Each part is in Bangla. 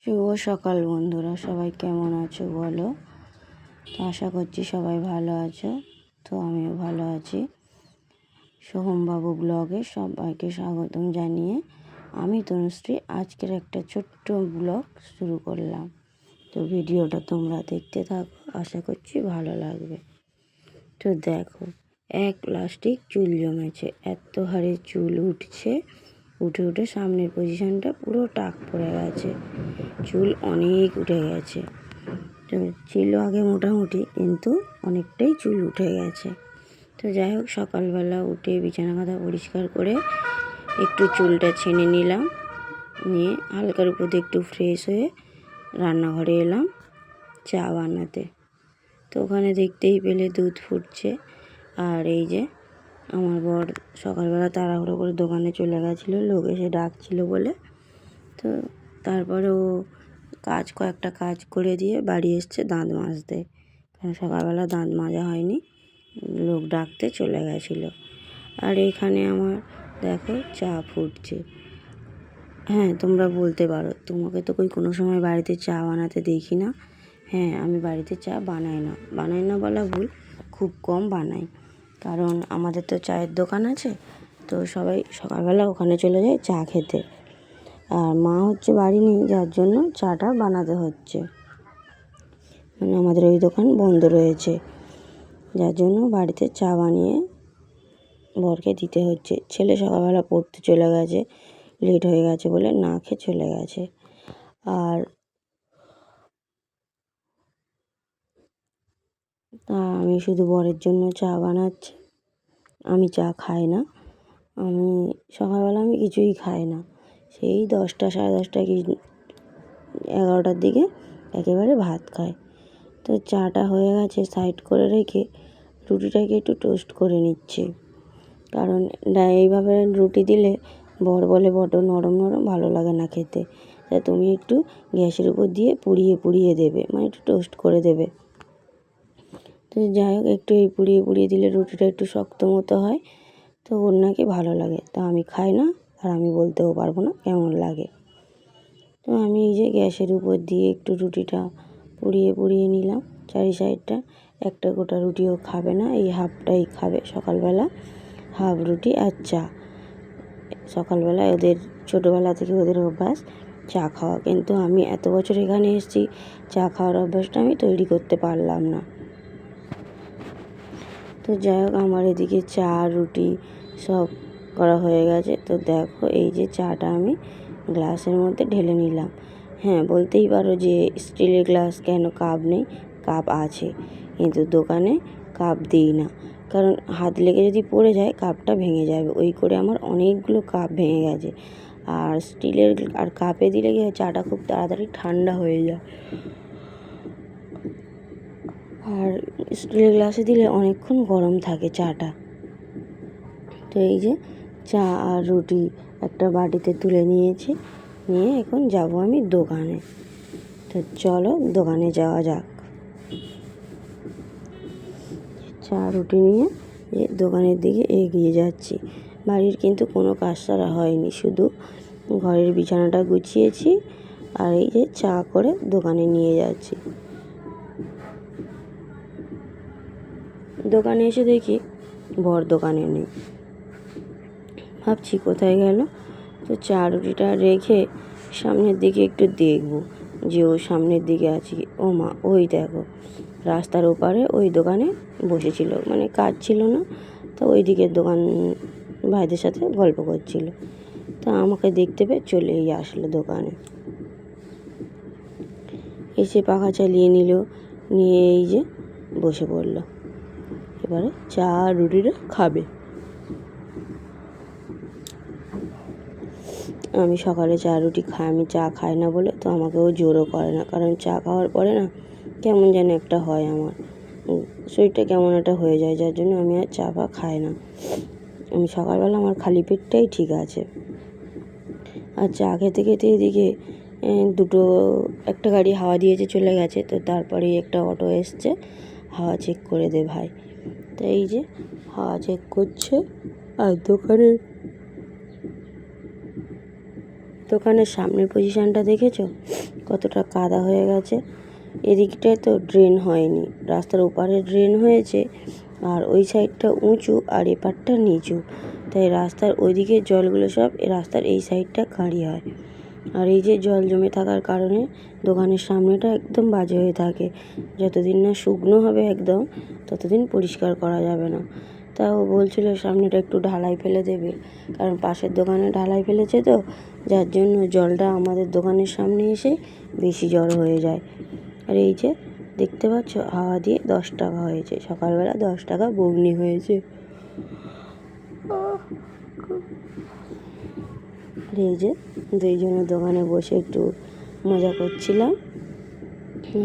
শুভ সকাল বন্ধুরা, সবাই কেমন আছো বলো। তো আশা করছি সবাই ভালো আছো। তো আমিও ভালো আছি। সোহমবাবু ব্লগে সবাইকে স্বাগতম জানিয়ে আমি তনুশ্রী আজকের একটা ছোট্ট ব্লগ শুরু করলাম। তো ভিডিওটা তোমরা দেখতে থাকো, আশা করছি ভালো লাগবে। তো দেখো, এক প্লাস্টিক চুল জমেছে, এত হারে চুল উঠছে, উঠে উঠে সামনের পজিশনটা পুরো টাক পড়ে গেছে, চুল অনেক উঠে গেছে। তো ছিল আগে মোটামুটি, কিন্তু অনেকটাই চুল উঠে গেছে। তো যাই হোক, সকালবেলা উঠে বিছানা কাঁথা পরিষ্কার করে একটু চুলটা ছেনে নিলাম, নিয়ে হালকার উপর দিয়ে একটু ফ্রেশ হয়ে রান্নাঘরে এলাম চা বানাতে। তো ওখানে দেখতেই পেলে দুধ ফুটছে, আর এই যে আমার বর সকালবেলা তাড়াহুড়ো করে দোকানে চলে গেছিলো, লোক এসে ডাকছিল বলে। তো তারপরে ও কয়েকটা কাজ করে দিয়ে বাড়ি এসছে দাঁত মাজতে, কারণ সকালবেলা দাঁত মাজা হয়নি, লোক ডাকতে চলে গেছিলো। আর এখানে আমার দেখো চা ফুটছে। হ্যাঁ, তোমরা বলতে পারো, তোমাকে তো কোনো সময় বাড়িতে চা বানাতে দেখি না। হ্যাঁ, আমি বাড়িতে চা বানাই না বলা ভুল, খুব কম বানাই, কারণ আমাদের তো চায়ের দোকান আছে। তো সবাই সকালবেলা ওখানে চলে যায় চা খেতে, আর মা হচ্ছে বাড়ি নেই, যার জন্য চাটা বানাতে হচ্ছে। মানে আমাদের ওই দোকান বন্ধ রয়েছে, যার জন্য বাড়িতে চা বানিয়ে বরকে দিতে হচ্ছে। ছেলে সকালবেলা পড়তে চলে গেছে, লেট হয়ে গেছে বলে না খেয়ে চলে গেছে। আর তা আমি শুধু বরের জন্য চা বানাচ্ছি, আমি চা খাই না। আমি সকালবেলা কিছুই খাই না, সেই 10টা সাড়ে 10টা কি 11টার দিকে একেবারে ভাত খাই। তো চাটা হয়ে গেছে, সাইড করে রেখে রুটিটাকে একটু টোস্ট করে নিচ্ছি, কারণ এইভাবে রুটি দিলে বর বলে বড্ড নরম নরম ভালো লাগে না খেতে। তা তুমি একটু গ্যাসের উপর দিয়ে পুড়িয়ে দেবে, মানে একটু টোস্ট করে দেবে। তো যাই হোক, একটু এই পুড়িয়ে দিলে রুটিটা একটু শক্ত মতো হয়, তো ওর নাকি ভালো লাগে। তা আমি খাই না, আর আমি বলতেও পারবো না কেমন লাগে। তো আমি এই যে গ্যাসের উপর দিয়ে একটু রুটিটা পুড়িয়ে নিলাম চারি সাইডটা। একটা গোটা রুটিও খাবে না, এই হাফটাই খাবে সকালবেলা, হাফ রুটি আর চা। সকালবেলা ওদের ছোটোবেলা থেকে ওদের অভ্যাস চা খাওয়া, কিন্তু আমি এত বছর এখানে এসেছি, চা খাওয়ার অভ্যাসটা আমি তৈরি করতে পারলাম না। তো যাই হোক, আমার এদিকে চা রুটি সব করা হয়ে গেছে। তো দেখো, এই যে চাটা আমি গ্লাসের মধ্যে ঢেলে নিলাম। হ্যাঁ, বলতেই পারো যে স্টিলের গ্লাস কেন, কাপ নেই? কাপ আছে, কিন্তু দোকানে কাপ দিই না, কারণ হাত লেগে যদি পড়ে যায় কাপটা ভেঙে যাবে। ওই করে আমার অনেকগুলো কাপ ভেঙে গেছে। আর স্টিলের আর কাপে দিলে গিয়ে চাটা খুব তাড়াতাড়ি ঠান্ডা হয়ে যায়, আর স্টিলের গ্লাসে দিলে অনেকক্ষণ গরম থাকে চাটা। তো এই যে চা আর রুটি একটা বাটিতে তুলে নিয়েছি, নিয়ে এখন যাব আমি দোকানে। তো চলো দোকানে যাওয়া যাক। চা রুটি নিয়ে দোকানের দিকে এগিয়ে যাচ্ছি। বাড়ির কিন্তু কোনো কাজ সারা হয়নি, শুধু ঘরের বিছানাটা গুছিয়েছি, আর এই যে চা করে দোকানে নিয়ে যাচ্ছি। দোকানে এসে দেখি বর দোকানে নেই, ভাবছি কোথায় গেল। তো চা রুটিটা রেখে সামনের দিকে একটু দেখবো যে ও সামনের দিকে আছে। ও মা, ওই দেখো রাস্তার ওপারে ওই দোকানে বসেছিল, মানে কাজ ছিল না, তো ওই দিকের দোকান ভাইদের সাথে গল্প করছিল। তা আমাকে দেখতে পেয়ে চলেই আসলো দোকানে, এসে পাখা চালিয়ে নিল, নিয়ে এই যে বসে পড়লো, এবারে চা রুটিটা খাবে। আমি সকালে চা রুটি খাই, আমি চা খাই না বলে তো আমাকেও জোরও করে না, কারণ চা খাওয়ার পরে না কেমন যেন একটা হয়, আমার শরীরটা কেমন একটা হয়ে যায়, যার জন্য আমি আর চা খাই না। আমি সকালবেলা আমার খালি পেটটাই ঠিক আছে। আর চা খেতে খেতে এদিকে একটা গাড়ি হাওয়া দিয়েছে চলে গেছে। তো তারপরেই একটা অটো এসছে, হাওয়া চেক করে দে ভাই। তো এই যে হাওয়া চেক করছে, আর দোকানের সামনের পজিশানটা দেখেছো, কতটা কাদা হয়ে গেছে। এদিকটায় তো ড্রেন হয়নি, রাস্তার ওপারে ড্রেন হয়েছে, আর ওই সাইডটা উঁচু আর এপারটা নিচু, তাই রাস্তার ওইদিকে জলগুলো সব রাস্তার এই সাইডটা খাঁড়ি হয়। আর এই যে জল জমে থাকার কারণে দোকানের সামনেটা একদম বাজে হয়ে থাকে। যতদিন না শুকনো হবে একদম, ততদিন পরিষ্কার করা যাবে না। তাও বলছিল সামনেটা একটু ঢালাই ফেলে দেবে, কারণ পাশের দোকানে ঢালাই ফেলেছে তো, যার জন্য জলটা আমাদের দোকানের সামনে এসে বেশি জড়ো হয়ে যায়। আর এই যে দেখতে পাচ্ছ, হাওয়া দিয়ে 10 টাকা হয়েছে, সকালবেলা 10 টাকা বগ্নি হয়েছে। আর এই যে দুইজনের দোকানে বসে একটু মজা করছিলাম।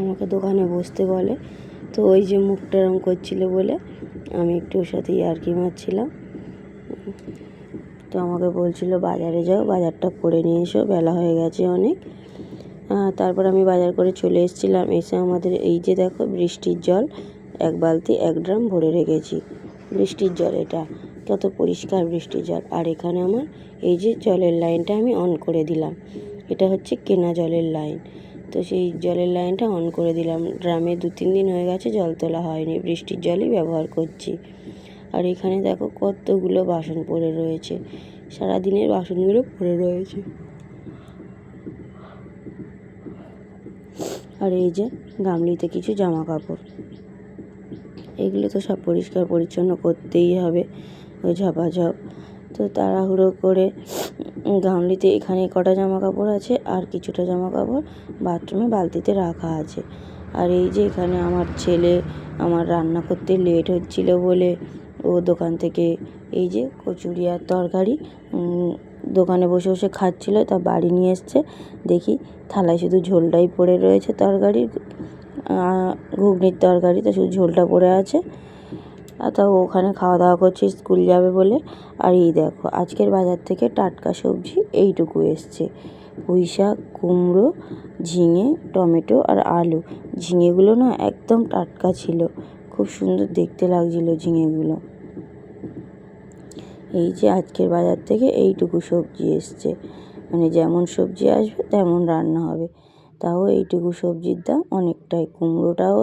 আমাকে দোকানে বসতে বলে, তো ওই যে মুখটা রং করছিল বলে আমি একটু ওর সাথে ইয়ার্কি মারছিলাম। তো আমাকে বলছিল বাজারে যাও, বাজারটা করে নিয়ে এসো, বেলা হয়ে গেছে অনেক। তারপর আমি বাজার করে চলে এসেছিলাম। এসে আমাদের এই যে দেখো বৃষ্টির জল 1 বালতি 1 ড্রাম ভরে রেখেছি। বৃষ্টির জল, এটা কত পরিষ্কার বৃষ্টির জল। আর এখানে আমার এই যে জলের লাইনটা আমি অন করে দিলাম, এটা হচ্ছে কেনা জলের লাইন। তো সেই জলের লাইনটা অন করে দিলাম। ড্রামে 2-3 দিন হয়ে গেছে জল তোলা হয়নি, বৃষ্টির জলই ব্যবহার করছি। আর এখানে দেখো কতগুলো বাসন পড়ে রয়েছে, সারাদিনের বাসনগুলো পড়ে রয়েছে। আর এই যে গামলিতে কিছু জামা কাপড়, এগুলো তো সব পরিষ্কার পরিচ্ছন্ন করতেই হবে, ওই ঝপাঝপ। তো তাড়াহুড়ো করে গামলিতে এখানে কটা জামা কাপড় আছে, আর কিছুটা জামা কাপড় বাথরুমে বালতিতে রাখা আছে। আর এই যে এখানে আমার ছেলে আমার রান্না করতে লেট হচ্ছিল বলে ও দোকান থেকে এই যে কচুরি আর তরকারি দোকানে বসে বসে খাচ্ছিল, তা বাড়ি নিয়ে এসছে। দেখি থালায় শুধু ঝোলটাই পড়ে রয়েছে, তরকারির ঘুগনির তরকারি, তো শুধু ঝোলটা পড়ে আছে। আর তাও ওখানে খাওয়া দাওয়া করছে স্কুল যাবে বলে। আর এই দেখো আজকের বাজার থেকে টাটকা সবজি এইটুকু এসছে, পুঁই শাক, কুমড়ো, ঝিঙে, টমেটো আর আলু। ঝিঙেগুলো না একদম টাটকা ছিল, খুব সুন্দর দেখতে লাগছিল ঝিঙেগুলো। এই যে আজকের বাজার থেকে এইটুকু সবজি এসছে, মানে যেমন সবজি আসবে তেমন রান্না হবে। তাও এইটুকু সবজির দাম অনেকটাই। কুমড়োটাও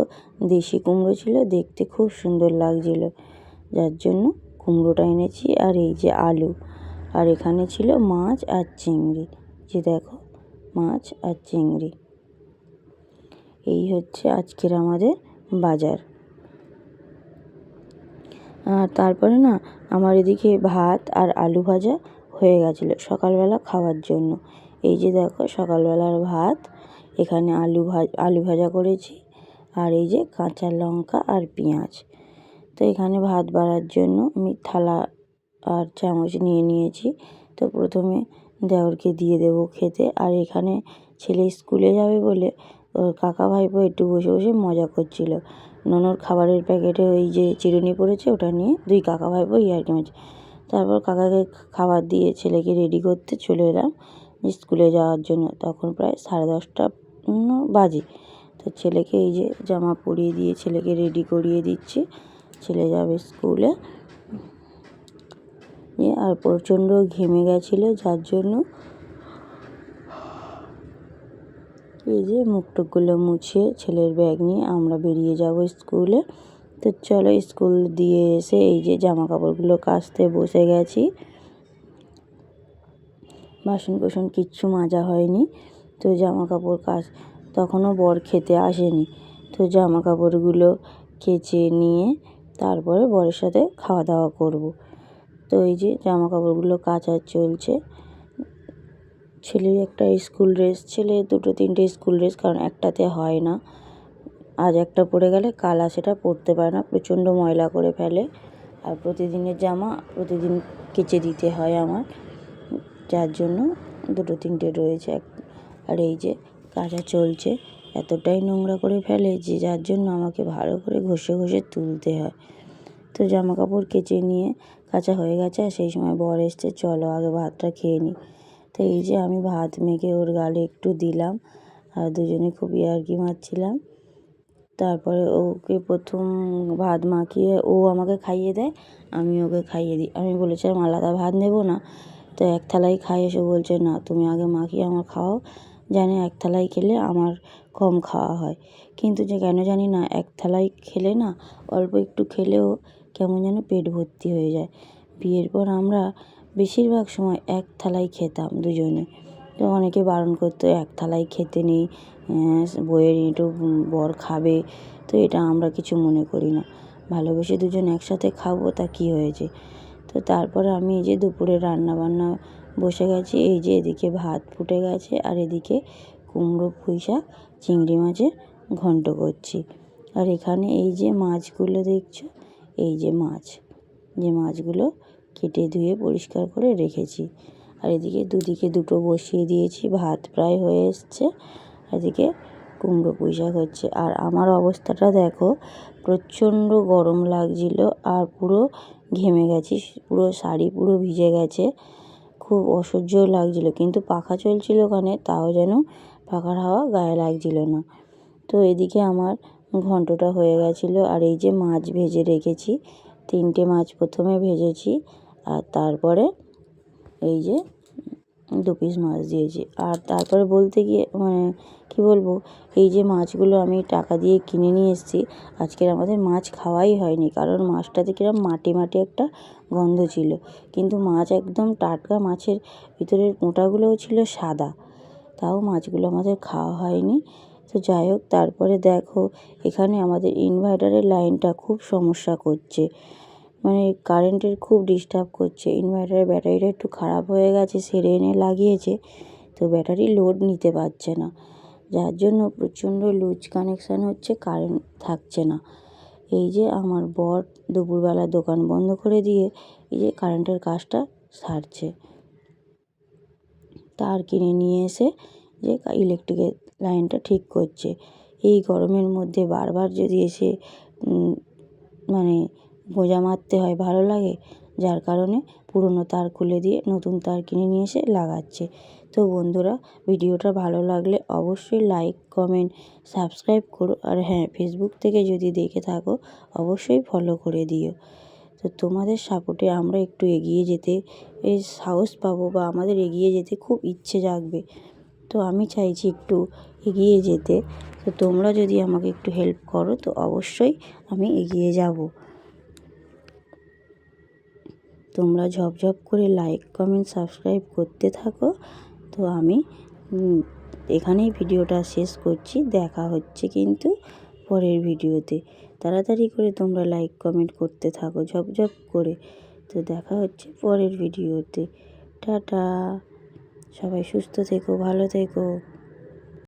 দেশি কুমড়ো ছিল, দেখতে খুব সুন্দর লাগছিল, যার জন্য কুমড়োটা এনেছি। আর এই যে আলু, আর এখানে ছিল মাছ আর চিংড়ি, যে দেখো মাছ আর চিংড়ি। এই হচ্ছে আজকের আমাদের বাজার। আর তারপরে না আমার এদিকে ভাত আর আলু ভাজা হয়ে গেছিলো সকালবেলা খাওয়ার জন্য। এই যে দেখো সকালবেলার ভাত, এখানে আলু ভাজা করেছি, আর এই যে কাঁচা লঙ্কা আর পেঁয়াজ। তো এখানে ভাত বাড়ার জন্য আমি থালা আর চামচ নিয়ে নিয়েছি। তো প্রথমে দেওরকে দিয়ে দেবো খেতে। আর এখানে ছেলে স্কুলে যাবে বলে ওর কাকা ভাইপো একটু বসে বসে মজা করছিল। ননর খাবারের প্যাকেটে ওই যে চিরুনি পড়েছে, ওটা নিয়ে 2 কাকা ভাইপো ইয়ার্কি মারছে। তারপর কাকাকে খাবার দিয়ে ছেলেকে রেডি করতে চলে এলাম স্কুলে যাওয়ার জন্য। তখন প্রায় 10:30 বাজে। তো ছেলেকে এই যে জামা পরিয়ে দিয়ে ছেলেকে রেডি করিয়ে দিচ্ছি, ছেলে যাবে স্কুলে। আর প্রচণ্ড ঘেমে গেছিলো, যার জন্য এই যে মুখটুকগুলো মুছিয়ে ছেলের ব্যাগ নিয়ে আমরা বেরিয়ে যাব স্কুলে। তো চলো স্কুল দিয়ে এসে এই যে জামা কাপড়গুলো কাচতে বসে গেছি। বাসন কোসন কিচ্ছু মাজা হয়নি। তো জামা কাপড় তখনও বর খেতে আসেনি। তো জামা কাপড়গুলো কেচে নিয়ে তারপরে বরের সাথে খাওয়া দাওয়া করব। তো এই যে জামা কাপড়গুলো কাচা চলছে। ছেলের একটা স্কুল ড্রেস, ছেলে 2-3টে স্কুল ড্রেস, কারণ একটাতে হয় না। আজ একটা পরে গেলে কাল আর সেটা পরতে পারে না, প্রচণ্ড ময়লা করে ফেলে। আর প্রতিদিনের জামা প্রতিদিন কেচে দিতে হয় আমার, যার জন্য 2-3টে রয়েছে। আর এই যে কাচা চলছে, এতটাই নোংরা করে ফেলে যে যার জন্য আমাকে ভালো করে ঘষে ঘষে তুলতে হয়। তো জামা কাপড় কেচে নিয়ে কাচা হয়ে গেছে, আর সেই সময় বর এসছে, চলো আগে ভাতটা খেয়ে নিই। তো এই যে আমি ভাত মেখে ওর গালে একটু দিলাম, আর দুজনে খুব ইয়ার্কি মারছিলাম। তারপরে ওকে প্রথম ভাত মাখিয়ে ও আমাকে খাইয়ে দেয়, আমি ওকে খাইয়ে দিই। আমি বলেছিলাম আলাদা ভাত নেব না, তো এক থালাই খাই। এসে বলছে না তুমি আগে মাখিয়ে আমার খাওয়াও, জানে এক থালায় খেলে আমার কম খাওয়া হয়, কিন্তু যে কেন জানি না এক থালায় খেলে না অল্প একটু খেলেও কেমন যেন পেট ভর্তি হয়ে যায়। বিয়ের পর আমরা বেশিরভাগ সময় এক থালায় খেতাম দুজনে। তো অনেকে বারণ করতো এক থালায় খেতে নেই, বইয়ের এঁটো বর খাবে। তো এটা আমরা কিছু মনে করি না, ভালোবেসে দুজন একসাথে খাবো, তা কী হয়েছে। তো তারপরে আমি এই যে দুপুরে রান্নাবান্না বসে গেছি, এই যে এদিকে ভাত ফুটে গেছে আর এদিকে কুমড়ো পুঁই শাক চিংড়ি মাছের ঘন্ট করছি। আর এখানে এই যে মাছগুলো দেখছো, এই যে মাছগুলো কেটে ধুয়ে পরিষ্কার করে রেখেছি। আর এদিকে দুদিকে দুটো বসিয়ে দিয়েছি, ভাত প্রায় হয়ে এসছে, এদিকে কুমড়ো পুঁই শাক হচ্ছে। আর আমার অবস্থাটা দেখো, প্রচণ্ড গরম লাগছিল আর পুরো ঘেমে গেছি, পুরো শাড়ি পুরো ভিজে গেছে, খুব অসহ্য লাগছিল, কিন্তু পাখা চলছিল ওখানে, তাও যেন পাখার হাওয়া গায়ে লাগছিল না। তো এদিকে আমার ঘন্টটা হয়ে গেছিলো। আর এই যে মাছ ভেজে রেখেছি, 3টে মাছ প্রথমে ভেজেছি, আর তারপরে এই যে 2 পিস মাছ দিয়েছি। আর তারপরে বলতে গিয়ে কী বলবো, এই যে মাছগুলো আমি টাকা দিয়ে কিনে নিয়ে এসেছি, আজকের আমাদের মাছ খাওয়াই হয়নি, কারণ মাছটাতে কিরম মাটি মাটি একটা গন্ধ ছিল, কিন্তু মাছ একদম টাটকা, মাছের ভিতরের মোটাগুলোও ছিল সাদা, তাও মাছগুলো আমাদের খাওয়া হয়নি। তো যাই হোক, তারপরে দেখো এখানে আমাদের ইনভার্টারের লাইনটা খুব সমস্যা করছে, কারেন্টের খুব ডিস্টার্ব করছে। ইনভার্টারের ব্যাটারিটা একটু খারাপ হয়ে গেছে, সেরে এনে লাগিয়েছে, তো ব্যাটারি লোড নিতে পারছে না, যার জন্য প্রচণ্ড লুজ কানেকশান হচ্ছে, কারেন্ট থাকছে না। এই যে আমার বর দুপুরবেলা দোকান বন্ধ করে দিয়ে এই যে কারেন্টের কাজটা সারছে, তার কিনে নিয়ে এসে যে ইলেকট্রিকের লাইনটা ঠিক করছে। এই গরমের মধ্যে বারবার যদি এসে গোঁজা মারতে হয়, ভালো লাগে, যার কারণে পুরনো তার খুলে দিয়ে নতুন তার কিনে নিয়ে এসে লাগাচ্ছে। তো বন্ধুরা, ভিডিওটা ভালো লাগলে অবশ্যই লাইক, কমেন্ট, সাবস্ক্রাইব করো। আর হ্যাঁ, ফেসবুক থেকে যদি দেখে থাকো অবশ্যই ফলো করে দিও। তো তোমাদের সাপোর্টে আমরা একটু এগিয়ে যেতে সাহস পাবো, বা আমাদের এগিয়ে যেতে খুব ইচ্ছে জাগবে। তো আমি চাইছি একটু এগিয়ে যেতে, তো তোমরা যদি আমাকে একটু হেল্প করো তো অবশ্যই আমি এগিয়ে যাব। তোমরা ঝপঝপ করে লাইক, কমেন্ট, সাবস্ক্রাইব করতে থাকো। তো আমি এখানেই ভিডিওটা শেষ করছি, দেখা হচ্ছে কিন্তু পরের ভিডিওতে। তাড়াতাড়ি করে তোমরা লাইক, কমেন্ট করতে থাকো ঝপঝপ করে। তো দেখা হচ্ছে পরের ভিডিওতে। টাটা, সবাই সুস্থ থেকো, ভালো থেকো।